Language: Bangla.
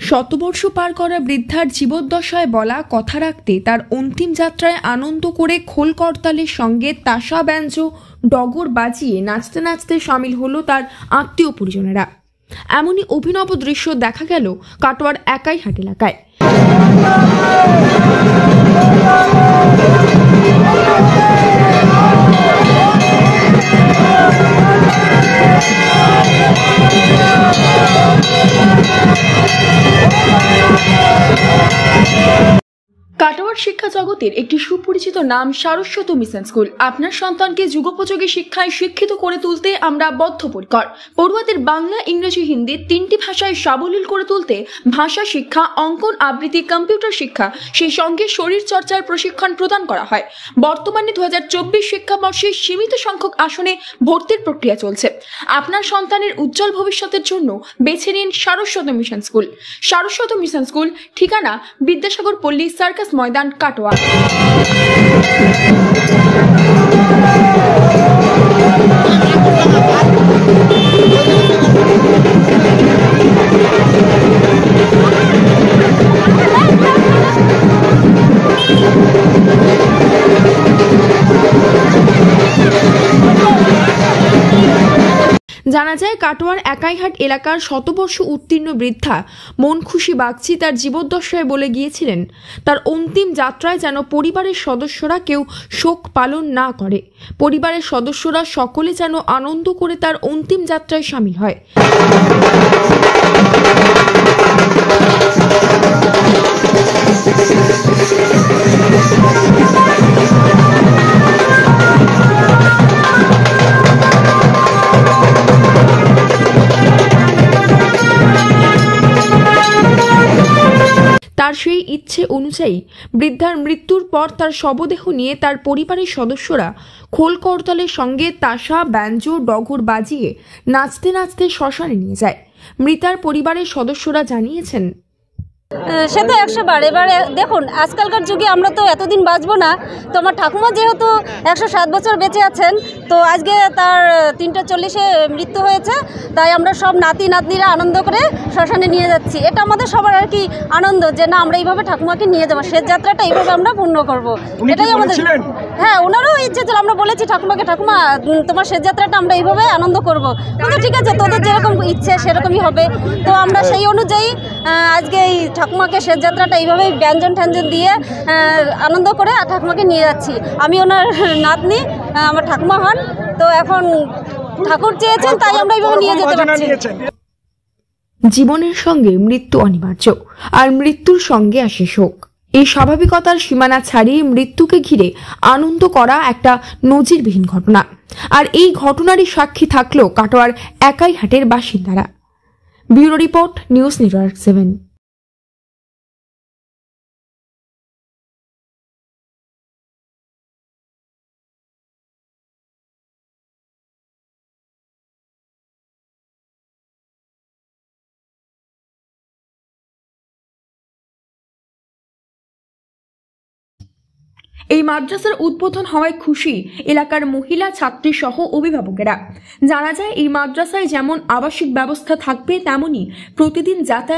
শতবর্ষ পার করা বৃদ্ধার জীবদ্দশায় বলা কথা রাখতে তার অন্তিম যাত্রায় আনন্দ করে খোল করতালের সঙ্গে তাসা ব্যঞ্জ ডগর বাজিয়ে নাচতে নাচতে সামিল হলো তার আত্মীয় পরিজনেরা। এমনই অভিনব দৃশ্য দেখা গেল কাটোয়ার একাইহাট এলাকায়। কাটোয়ার শিক্ষা জগতের একটি সুপরিচিত নাম সারস্বত মিশন স্কুল। আপনার সন্তানকে যুগোপযোগী শিক্ষায় শিক্ষিত করে তুলতে আমরা বদ্ধপরিকর। পড়ুয়াদের বাংলা, ইংরেজি, হিন্দি তিনটি ভাষায় সাবলীল করে তুলতে ভাষা শিক্ষা, অঙ্কন, আবৃত্তি, কম্পিউটার শিক্ষা, সেই সঙ্গে শরীর চর্চার প্রশিক্ষণ প্রদান করা হয়। বর্তমানে 2024 শিক্ষাবর্ষে সীমিত সংখ্যক আসনে ভর্তির প্রক্রিয়া চলছে। আপনার সন্তানের উজ্জ্বল ভবিষ্যতের জন্য বেছে নিন Saraswat mission school. Saraswat mission school, ঠিকানা বিদ্যাসাগর পল্লী সার্কাস ময়দান, কাটোয়া। জানা যায়, কাটোয়ার একাইহাট এলাকার শতবর্ষ উত্তীর্ণ বৃদ্ধা মন খুশি বাগচি তার জীবদ্দশায় বলে গিয়েছিলেন, তার অন্তিম যাত্রায় যেন পরিবারের সদস্যরা কেউ শোক পালন না করে, পরিবারের সদস্যরা সকলে যেন আনন্দ করে তার অন্তিম যাত্রায় সামিল হয়। তার সেই ইচ্ছে অনুযায়ী বৃদ্ধার মৃত্যুর পর তার শবদেহ নিয়ে তার পরিবারের সদস্যরা খোল করতালের সঙ্গে তাসা ব্যঞ্জ ডগর বাজিয়ে নাচতে নাচতে শ্মশানে নিয়ে যায়। মৃতার পরিবারের সদস্যরা জানিয়েছেন, সে তো 100 বার। এবারে দেখুন, আজকালকার যুগে আমরা তো এতদিন বাঁচবো না। তো আমার ঠাকুমা যেহেতু 107 বছর বেঁচে আছেন, তো আজকে তার 3:40-এ মৃত্যু হয়েছে, তাই আমরা সব নাতি নাতনিরা আনন্দ করে শ্মশানে নিয়ে যাচ্ছি। এটা আমাদের সবার আর কি আনন্দ, যে না আমরা এইভাবে ঠাকুমাকে নিয়ে যাবো, শেষ যাত্রাটা এইভাবে আমরা পূর্ণ করবো। এটাই আমাদের। হ্যাঁ, ওনারও ইচ্ছে ছিল। আমরা বলেছি ঠাকুমাকে, ঠাকুমা তোমার শেষ যাত্রাটা আমরা এইভাবে আনন্দ করবো। কিন্তু ঠিক আছে, তোদের যেরকম ইচ্ছে সেরকমই হবে। তো আমরা সেই অনুযায়ী আজকে এই ঠাকুমাকে শেষ যাত্রাটা এইভাবেই ব্যঞ্জন ট্যাঞ্জন দিয়ে আনন্দ করে ঠাকুমাকে নিয়ে যাচ্ছি। আমি ওনার নাতনি, আমার ঠাকুমা হন। তো এখন ঠাকুর চেয়েছেন, তাই আমরা এইভাবে নিয়ে যেতে পারছি। জীবনের সঙ্গে মৃত্যু অনিবার্য, আর মৃত্যুর সঙ্গে আসে শোক। এই স্বাভাবিকতার সীমানা ছাড়িয়ে মৃত্যুকে ঘিরে আনন্দ করা একটা নজিরবিহীন ঘটনা। আর এই ঘটনারই সাক্ষী থাকলো কাটোয়ার একাইহাটের বাসিন্দারা। Bureau report, news network 7। এই মাদ্রাসার উদ্বোধন হওয়ায় খুশি এলাকার মহিলা, ছাত্রী সহ অভিভাবকেরা। জানা যায়, এই মাদ্রাসায় যেমন আবাসিক ব্যবস্থা থাকবে, তেমনি প্রতিদিন যাতায়াত